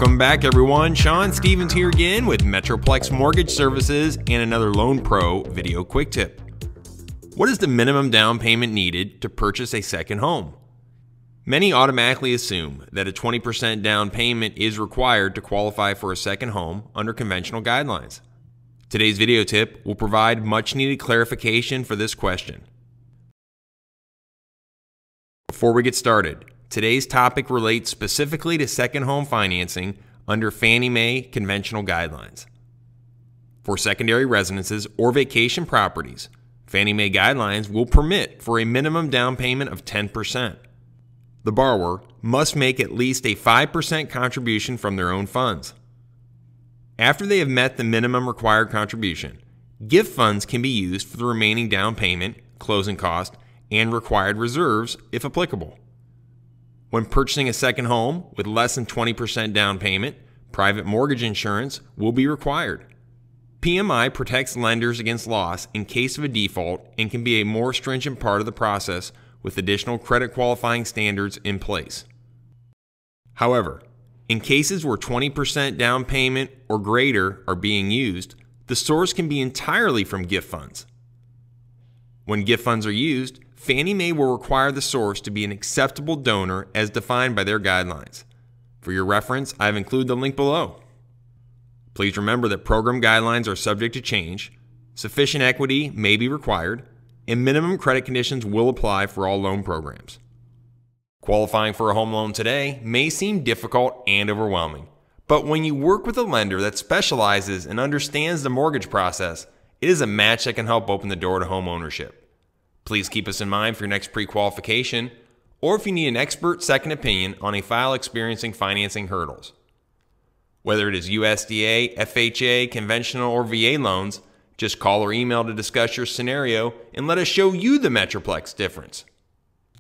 Welcome back, everyone. Sean Stevens here again with Metroplex Mortgage Services and another Loan Pro video quick tip. What is the minimum down payment needed to purchase a second home? Many automatically assume that a 20% down payment is required to qualify for a second home under conventional guidelines. Today's video tip will provide much needed clarification for this question. Before we get started, today's topic relates specifically to second home financing under Fannie Mae conventional guidelines. For secondary residences or vacation properties, Fannie Mae guidelines will permit for a minimum down payment of 10%. The borrower must make at least a 5% contribution from their own funds. After they have met the minimum required contribution, gift funds can be used for the remaining down payment, closing cost, and required reserves if applicable. When purchasing a second home with less than 20% down payment, private mortgage insurance will be required. PMI protects lenders against loss in case of a default and can be a more stringent part of the process with additional credit qualifying standards in place. However, in cases where 20% down payment or greater are being used, the source can be entirely from gift funds. When gift funds are used, Fannie Mae will require the source to be an acceptable donor as defined by their guidelines. For your reference, I've included the link below. Please remember that program guidelines are subject to change, sufficient equity may be required, and minimum credit conditions will apply for all loan programs. Qualifying for a home loan today may seem difficult and overwhelming, but when you work with a lender that specializes and understands the mortgage process, it is a match that can help open the door to home ownership. Please keep us in mind for your next pre-qualification, or if you need an expert second opinion on a file experiencing financing hurdles. Whether it is USDA, FHA, conventional, or VA loans, just call or email to discuss your scenario and let us show you the Metroplex difference.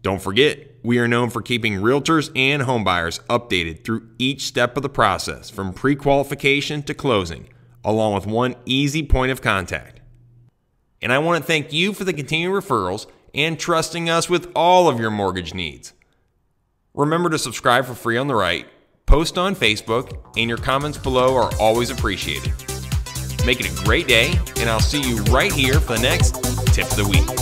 Don't forget, we are known for keeping realtors and homebuyers updated through each step of the process from pre-qualification to closing, along with one easy point of contact. And I want to thank you for the continued referrals and trusting us with all of your mortgage needs. Remember to subscribe for free on the right, post on Facebook, and your comments below are always appreciated. Make it a great day, and I'll see you right here for the next Tip of the Week.